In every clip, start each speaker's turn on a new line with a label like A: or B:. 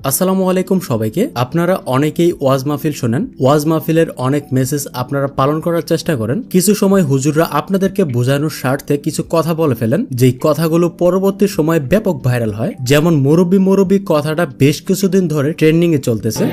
A: আসসালামু আলাইকুম সবাইকে। আপনারা অনেকেই ওয়াজ মাহফিল শোনেন, ওয়াজ মাহফিলের অনেক মেসেজ আপনারা পালন করার চেষ্টা করেন। কিছু সময় হুজুররা আপনাদেরকে বোঝানোর স্বার্থে কিছু কথা বলে ফেলেন, যেই কথাগুলো পরবর্তী সময় ব্যাপক ভাইরাল হয়। যেমন মুরব্বি মুরব্বি কথাটা বেশ কিছুদিন ধরে ট্রেন্ডিং এ চলতেছে।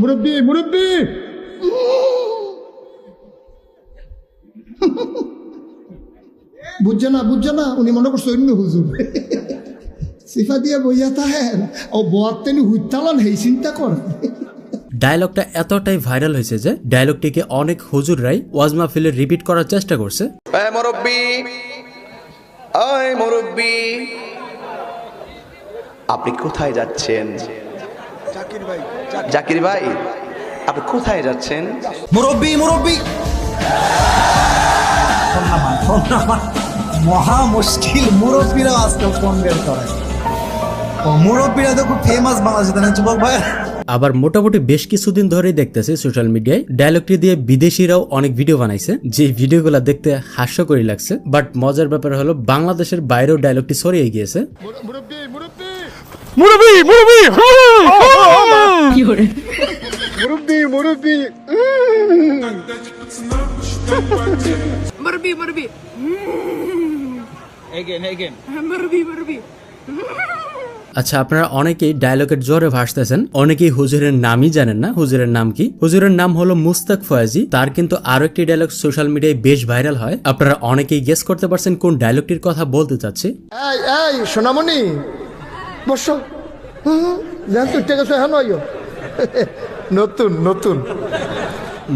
B: মুরব্বি মুরব্বি বুঝছে না উনি মনে করছে অন্য হুজুর সিফা দিয়ে বইয়া তাহেন ও বয়াতেনি হুইতালান হেই চিন্তা কর।
A: ডায়লগটা এতটাই ভাইরাল হয়েছে যে ডায়লগটিকে অনেক হুজুররাই ওয়াজ মাহফিলে রিপিট করার চেষ্টা করছে।
C: মুরব্বি আপনি কোথায় যাচ্ছেন? জাকির ভাই আপনি কোথায় যাচ্ছেন?
D: মুরব্বি মুরব্বি মহা মুশকিল। মুরব্বীরা আজকে ফোন বের করে, মুরব্বীরা তো খুব ফেমাস বাংলাদেশে, তাই না যুবক ভাই?
A: আবার মোটামুটি বেশ কিছুদিন ধরেই দেখতেছে সোশ্যাল মিডিয়ায় ডায়লগটি দিয়ে বিদেশিরাও অনেক ভিডিও বানাইছে, যে ভিডিওগুলো দেখতে হাস্যকরী লাগছে। বাট মজার ব্যাপার হলো বাংলাদেশের বাইরেও ডায়লগটি ছড়িয়ে গিয়েছে।
B: মুরব্বি মুরব্বি
E: মুরব্বি মুরব্বি
B: মুরব্বি মুরব্বি
F: মুরব্বি মুরব্বি
E: এগেন
F: মুরব্বি
A: আচ্ছা, আপনারা অনেকেই ডায়লগের জোরে ভাসতেছেন, অনেকেই হুজুরের নামই জানেন না। হুজুরের নাম কি? হুজুরের নাম হলো মুস্তাক ফয়াজি। তার কিন্তু আরো একটি ডায়লগ সোশ্যাল মিডিয়ায় বেশ ভাইরাল হয়। আপনারা অনেকেই গেস করতে পারছেন কোন ডায়লগটির কথা বলতে চাচ্ছি।
B: এই এই সোনামণি বসো, জান তুই টেকে সে হ্যাঁ নতুন নতুন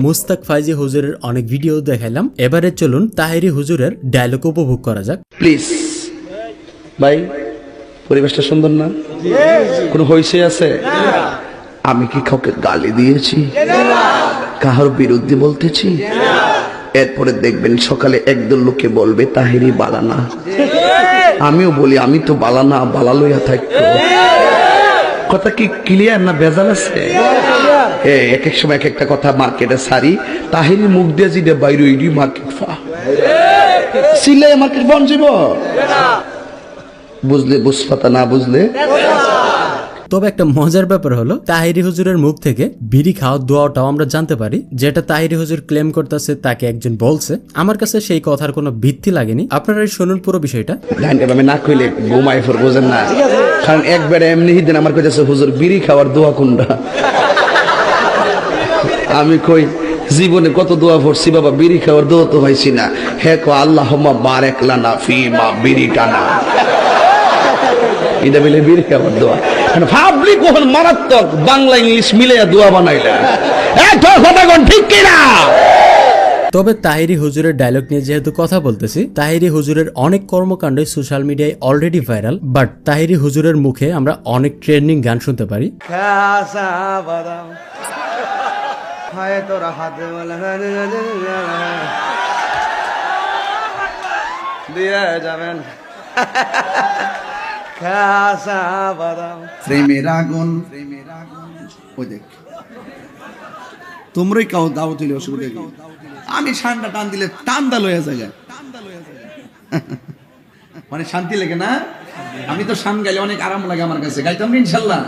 A: মুস্তাক ফাইজি হুজুরের অনেক ভিডিও দেখাইলাম, এবারে চলুন তাহেরি হুজুরের ডায়লগ উপভোগ করা যাক।
C: প্লিজ ভাই, পরিবেশটা সুন্দর না? কোনো হইছে আছে? আমি কি কাউকে গালি দিয়েছি? কাহার বিরুদ্ধে বলতেছি? এরপরে দেখবেন সকালে একদল লোকে বলবে তাহেরি বালানা। আমিও বলি আমি তো বালানা, বালা লইয়া থাকতো। কথা কি ক্লিয়ার না ভেজাল আছে? এক এক সময় এক একটা কথা মার্কেটে সারি, তাহেরি মুখ দিয়ে জিদে বাইরে ইডি মার্কেট ফা সিলে মার্কেট বন যাব। বুঝলে বুঝপাতা, না বুঝলে।
A: তবে একটা মজার ব্যাপার হলো তাহিরি হুজুরের মুখ থেকে বিড়ি খাওয়ার দোয়াটাও আমরা জানতে পারি, যেটা তাহিরি হুজুর ক্লেম করতেছে তাকে একজন বলছে। আমার কাছে সেই কথার কোনো ভিত্তি লাগেনি। আপনারা শুনুন পুরো বিষয়টা।
C: আমি না কইলে ঘুমাই ফোর বোঝেন না, কারণ একবারে এমনি দিন আমার কাছে হুজুর বিড়ি খাওয়ার দোয়া কোনটা। আমি কই জীবনে কত দোয়া পড়ছি বাবা, বিড়ি খাওয়ার দোয়া তো পাইছি না। হে কো আল্লাহুম্মা বারিক লানা ফিমা বিড়ি টানা, এটা বলে বিড়ি খাওয়ার দোয়া। ভাবলি কখন মারাত্মক বাংলা ইংলিশ মিলে দোয়া বানাইলা, কথা কোন ঠিক কিনা?
A: তবে তাহিরি হুজুরের ডায়লগ নিয়ে যেহেতু কথা বলতেছি, তাহিরি হুজুরের অনেক কর্মকাণ্ড সোশ্যাল মিডিয়ায় অলরেডি ভাইরাল। বাট তাহিরি হুজুরের মুখে আমরা অনেক ট্রেন্ডিং গান শুনতে পারি।
C: দিয়ে যাবেন
D: প্রেমের আগুন, ওই দেখ তোমরাই কাউ দাও দিলে অসুবিধা কি? আমি শানটা টান দিলে টান্দা লয়ে যায়, মানে শান্তি লাগে না? আমি তো শান গাইলে অনেক আরাম লাগে আমার কাছে, গাইতাম ইনশাল্লাহ।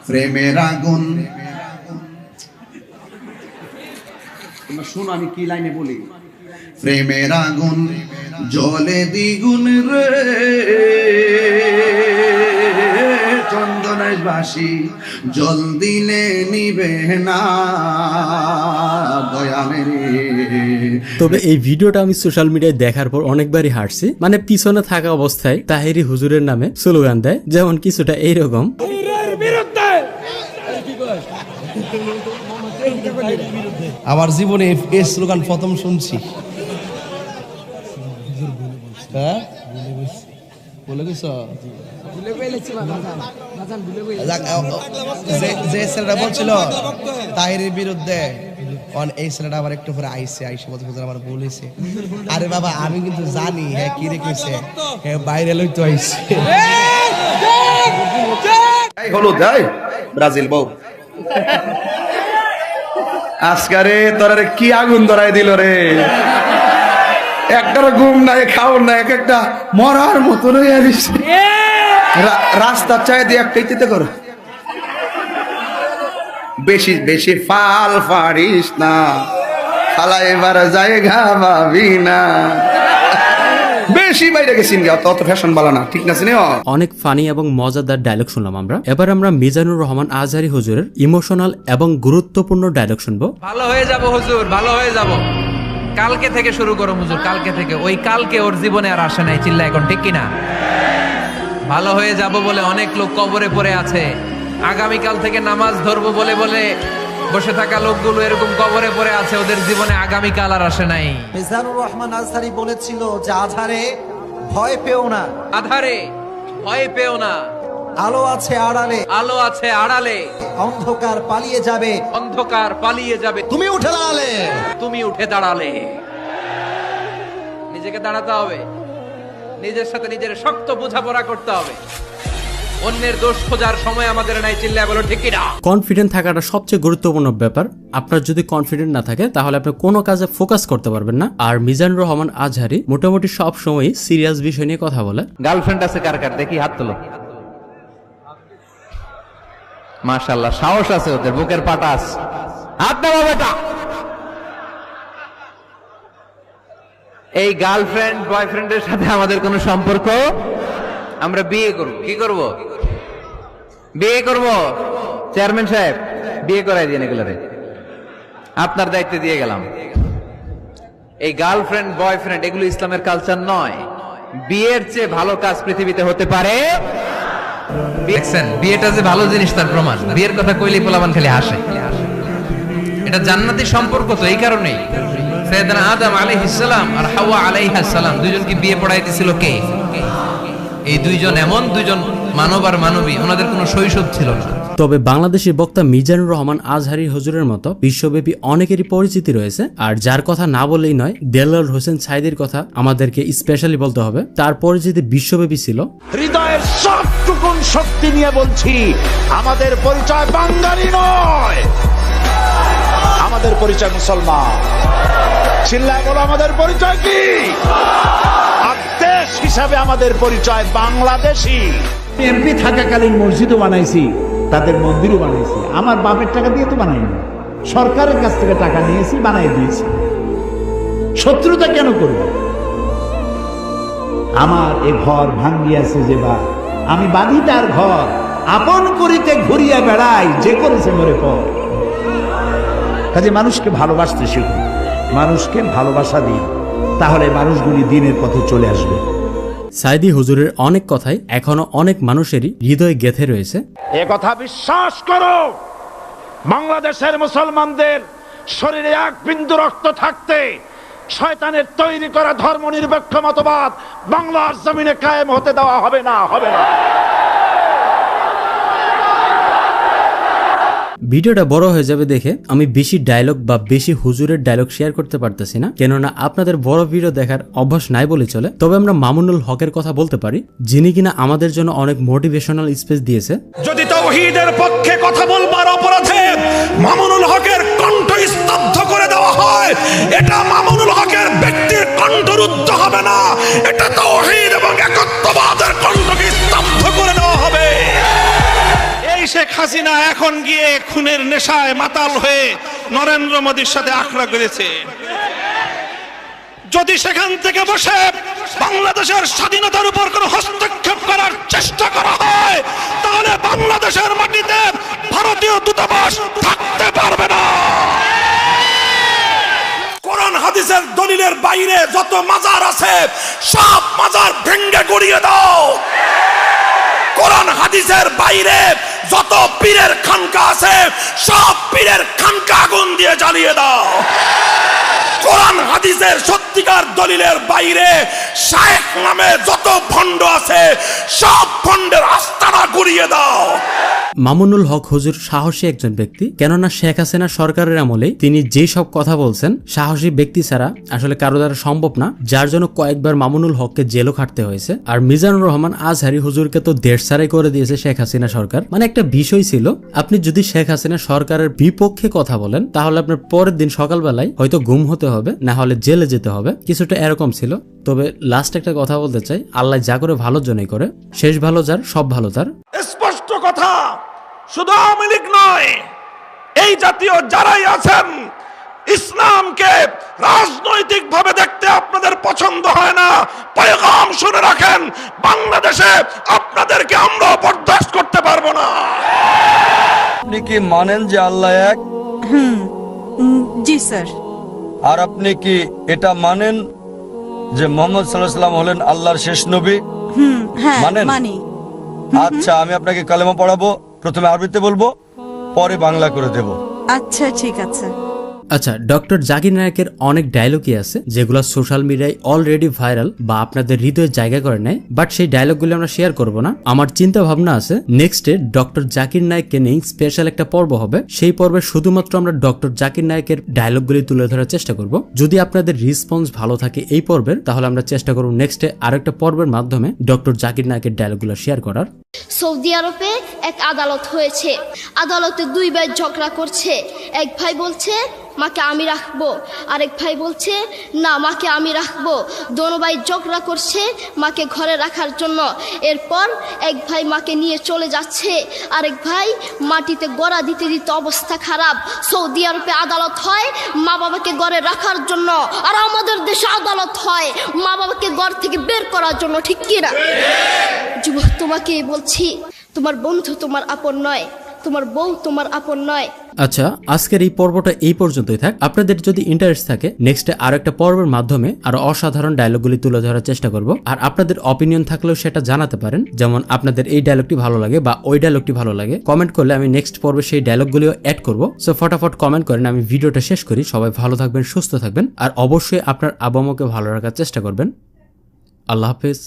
D: প্রেমের আগুন, তোমরা শোনো আমি কি লাইনে বলি। প্রেমের আগুন জলে দ্বিগুণ রে, চন্দনের বাসি জল দিলে নিবে না দয়ালের।
A: তবে এই ভিডিওটা আমি সোশ্যাল মিডিয়ায় দেখার পর অনেকবারই হাঁটছি। মানে পিছনে থাকা অবস্থায় তাহিরি হুজুরের নামে স্লোগান দেয়, যেমন কিছুটা এইরকম।
D: আমার জীবনে এই স্লোগান প্রথম শুনছি। যে ছেলেটা বলছিল তাহিরের বিরুদ্ধে, এই ছেলেটা আবার একটু পরে আইসে বলতে আমার ভুল হয়েছে। আরে বাবা আমি কিন্তু জানি হ্যাঁ কি রেখেছে, হ্যাঁ বাইরে লইতে আইসে।
C: হলো যাই ব্রাজিল বউ আজকারে তোরারে কি আগুন ধরাই দিল রে। একটার ঘুম নাই, খাও না, এক একটা মরার মতন রাস্তার চাই দিয়ে একটাই করো। বেশি বেশি ফাল ফারিস না, খালা এবার জায়গা ভাবি না। বেশি বাইরে গেছি অত ফ্যাশন বালা না, ঠিক না?
A: অনেক ফানি এবং মজাদার ডায়লগ শুনলাম আমরা। এবার আমরা মিজানুর রহমান আজহারী হুজুরের ইমোশনাল এবং গুরুত্বপূর্ণ ডায়লগ শুনবো।
G: ভালো হয়ে যাব হুজুর, ভালো হয়ে যাব। কালকে থেকে শুরু করো হুজুর, কালকে থেকে। ওই কালকে ওর জীবনে আর আসে নাই, চিল্লা এখন, ঠিক কিনা? ভালো হয়ে যাব বলে অনেক লোক কবরে পড়ে আছে। আগামীকাল থেকে নামাজ ধরবো বলে বলে বসে থাকা লোকগুলো এরকম কবরে পড়ে আছে, ওদের জীবনে আগামীকাল আর আসে নাই।
H: মিজানুর রহমান আজহারী বলেছিল যে আধারে ভয় পেও না,
G: আধারে ভয় পেও না,
H: আলো আছে আড়ালে,
G: আলো আছে আড়ালে,
H: অন্ধকার পালিয়ে যাবে,
G: অন্ধকার পালিয়ে যাবে,
H: তুমি উঠে দাঁড়ালে,
G: তুমি উঠে দাঁড়ালে। নিজেকে দাঁড়াতে হবে, নিজের সাথে নিজের শক্ত বোঝাপড়া করতে হবে। অন্যের দোষ খোঁজার সময় আমাদের নাই, চিল্লায় বলো ঠিক কিনা?
A: কনফিডেন্ট থাকাটা সবচেয়ে গুরুত্বপূর্ণ ব্যাপার। আপনার যদি কনফিডেন্ট না থাকে তাহলে আপনি কোনো কাজে ফোকাস করতে পারবেন না। আর মিজানুর রহমান আজহারী মোটামুটি সব সময় সিরিয়াস বিষয় নিয়ে কথা বলে।
G: গার্লফ্রেন্ড আছে কার কার? দেখি হাত তোলো। মাশাআল্লাহ, সাহস আছে ওদের, বুকের পাটা আছে। হাত দাও বেটা। এই গার্লফ্রেন্ড বয়ফ্রেন্ডের সাথে আমাদের কোনো সম্পর্ক, আমরা বিয়ে করব। কি করব? বিয়ে করব। চেয়ারম্যান সাহেব, বিয়ে করাই দিন এগুলারে, আপনার দায়িত্বে দিয়ে গেলাম। এই গার্লফ্রেন্ড বয়ফ্রেন্ড এগুলো ইসলামের কালচার নয়। বিয়ের চেয়ে ভালো কাজ পৃথিবীতে হতে পারে? দেখছেন, বিয়েটা যে ভালো জিনিস তার প্রমাণ। বিয়ের কথা কইলেই পোলাপান খালি হাসে। এটা জান্নাতি সম্পর্ক, তো এই কারণেই সাইয়েদনা আদম আলাইহিস সালাম আর হাওয়া আলাইহাস সালাম দুইজনকে বিয়ে পড়াই দিয়েছিল কে? এই দুইজন এমন দুইজন মানব আর মানবী, ওনাদের কোনো শৈশব ছিল না।
A: তবে বাংলাদেশি বক্তা মিজানুর রহমান আজহারী হুজুরের মতো বিশ্বব্যাপী অনেকেরই পরিচিতি রয়েছে। আর যার কথা না বললেই নয়, দেলোয়ার হোসেন সাইদির কথা আমাদেরকে স্পেশালি বলতে হবে। তার পরিচিতি বিশ্বব্যাপী ছিল।
E: হৃদয়ের সবটুকুন শক্তি নিয়ে বলছি, আমাদের পরিচয় বাঙালি নয়, আমাদের পরিচয় মুসলমান। চিল্লায় বলো, আমাদের পরিচয় কি? আর দেশ হিসাবে আমাদের পরিচয় বাংলাদেশি।
I: এমপি থাকাকালীন মসজিদও বানাইছি, তাদের মন্দিরও বানাইছি। আমার বাপের টাকা দিয়ে তো বানাইনি, সরকারের কাছ থেকে টাকা নিয়েছি, বানাই দিয়েছি। শত্রুতা কেন করব? আমার এ ঘর ভাঙ্গিয়াছে যে বা, আমি বাঁধি তার ঘর, আপন করিতে ঘুরিয়া বেড়াই, যে করেছে মরে পর। কাজে মানুষকে ভালোবাসতে শিখুন, মানুষকে ভালোবাসা দিন, তাহলে মানুষগুলি দিনের পথে চলে আসবে।
A: সাইদি হুজুরের অনেক কথাই এখনো অনেক মানুষেরই হৃদয়ে গেঁথে রয়েছে।
E: এ কথা বিশ্বাস করো, বাংলাদেশের মুসলমানদের শরীরে এক বিন্দু রক্ত থাকতে শয়তানের তৈরি করা ধর্মনিরপেক্ষ মতবাদ বাংলার জমিনে কায়েম হতে দেওয়া হবে না, হবে না।
A: ভিডিওটা বড় হয়ে যাবে দেখে আমি বেশি ডায়লগ বা বেশি হুজুরের ডায়লগ শেয়ার করতে পারতেছি না, কেননা আপনাদের বড় ভিডিও দেখার অভ্যাস নাই বলে চলে। তবে আমরা মামুনুল হকের কথা বলতে পারি, যিনি কিনা আমাদের জন্য অনেক মোটিভেশনাল স্পিচ দিয়েছে।
E: যদি তাওহীদের পক্ষে কথা বলবার অপরাধে মামুনুল হকের কণ্ঠ স্তব্ধ করে দেওয়া হয়, এটা মামুনুল হকের ব্যক্তির কণ্ঠরুদ্ধ হবে না, এটা তাওহীদ এবং একত্ববাদের কণ্ঠকে স্তব্ধ করে দেওয়া হবে। এই শেখ হাসিনা এখন গিয়ে খুনের নেশায় মাতাল হয়ে নরেন্দ্র মোদীর সাথে আখড়া করেছে। যদি সেখান থেকে বসে বাংলাদেশের স্বাধীনতার উপর কোনো হস্তক্ষেপ করার চেষ্টা করা হয়, তাহলে বাংলাদেশের মাটিতে ভারতীয় দূতাবাস থাকতে পারবে না। কোরআন হাদিসের দলিলের বাইরে যত মাজার আছে, সব মাজার ভেঙে গুড়িয়ে দাও। কোরআন হাদিসের বাইরে যত পীরের খানকা আছে, সব পীরের খানকা আগুন দিয়ে জ্বালিয়ে দাও। কোরআন হাদিসের সত্যিকার দলিলের বাইরে শায়েখ নামে যত ভণ্ড আছে, সব ভণ্ডের আস্তানা গুড়িয়ে দাও।
A: মামুনুল হক হুজুর সাহসী একজন ব্যক্তি, কেননা শেখ হাসিনা সরকারের আমলে তিনি যে সব কথা বলছেন, সাহসী ব্যক্তি ছাড়া আসলে কারো দ্বারা সম্ভব না, যার জন্য কয়েকবার মামুনুল হককে জেলও খাটতে হয়েছে। আর মিজানুর রহমান আজহারী হুজুরকে তো দেশ ছাড়াই করে দিয়েছে শেখ হাসিনা সরকার। মানে একটা বিষয় ছিল, আপনি যদি শেখ হাসিনা সরকারের বিপক্ষে কথা বলেন, তাহলে আপনার পরের দিন সকালবেলায় হয়তো গুম হতে হবে, না হলে জেলে যেতে হবে, কিছুটা এরকম ছিল। তবে লাস্ট একটা কথা বলতে চাই, আল্লাহ যা করে ভালোর জন্যই করে, শেষ ভালো যার সব ভালো তার।
E: স্পষ্ট কথা, শুধু আওয়ামী লীগ নয়, এই জাতীয় যারাই আছেন, ইসলামকে রাজনৈতিক ভাবে দেখতে আপনাদের পছন্দ হয় না, পয়গাম শুনে রাখেন, বাংলাদেশে আপনাদেরকে আমরা বরদাস্ত করতে পারবো না।
J: আপনি কি মানেন যে আল্লাহ এক?
F: জি স্যার।
J: আর আপনি কি এটা মানেন যে মোহাম্মদ সাল্লাল্লাহু আলাইহি ওয়াসাল্লাম হলেন আল্লাহর শেষ নবী?
F: হ্যাঁ
J: মানেন?
F: মানি।
J: আচ্ছা, আমি আপনাকে কালেমা পড়াবো, প্রথমে আরবিতে বলবো, পরে বাংলা করে দেব।
F: আচ্ছা ঠিক আছে।
A: আচ্ছা, ডক্টর জাকির নায়কের অনেক ডায়লগই আছে যেগুলো সোশ্যাল মিডিয়ায় অলরেডি ভাইরাল বা আপনাদের হৃদয়ে জায়গা করে নেয়, বাট সেই ডায়লগগুলো আমরা শেয়ার করব না। আমার চিন্তা ভাবনা আছে নেক্সটে ডক্টর জাকির নায়ককে নিয়ে স্পেশাল একটা পর্ব হবে, সেই পর্বে শুধুমাত্র আমরা ডক্টর জাকির নায়কের ডায়লগগুলি তুলে ধরার চেষ্টা করব। যদি আপনাদের রেসপন্স ভালো থাকে এই পর্বের, তাহলে আমরা চেষ্টা করব নেক্সটে আরেকটা পর্বের মাধ্যমে ডক্টর জাকির নায়কের ডায়লগগুলো শেয়ার করার।
K: সৌদি আরবে এক আদালত হয়েছে, আদালতে দুই ভাই ঝগড়া করছে। এক ভাই বলছে মাকে আমি রাখবো, আরেক ভাই বলছে না মাকে আমি রাখবো। দোনো ভাই ঝগড়া করছে মাকে ঘরে রাখার জন্য। এরপর এক ভাই মাকে নিয়ে চলে যাচ্ছে, আরেক ভাই মাটিতে গড়া দিতে দিতে অবস্থা খারাপ। সৌদি আরবে আদালত হয় মা বাবাকে ঘরে রাখার জন্য, আর আমাদের দেশে আদালত হয় মা বাবাকে ঘর থেকে বের করার জন্য, ঠিক কিনা? যুবক, তোমাকে বলছি, তোমার বন্ধু তোমার আপন নয়, তোমার বউ তোমার আপন নয়।
A: আচ্ছা, আজকের এই পর্বটা এই পর্যন্তই থাক। আপনাদের যদি ইন্টারেস্ট থাকে নেক্সটে আরো একটা পর্বের মাধ্যমে আরো অসাধারণ ডায়লগগুলি তুলে ধরার চেষ্টা করব। আর আপনাদের অপিনিয়ন থাকলেও সেটা জানাতে পারেন, যেমন আপনাদের এই ডায়লগটি ভালো লাগে বা ওই ডায়লগটি ভালো লাগে, কমেন্ট করলে আমি নেক্সট পর্বে সেই ডায়লগগুলিও অ্যাড করব। সো ফটাফট কমেন্ট করেন, আমি ভিডিওটা শেষ করি। সবাই ভালো থাকবেন, সুস্থ থাকবেন, আর অবশ্যই আপনার আব্বা আম্মুকে ভালো রাখার চেষ্টা করবেন। আল্লাহ হাফেজ।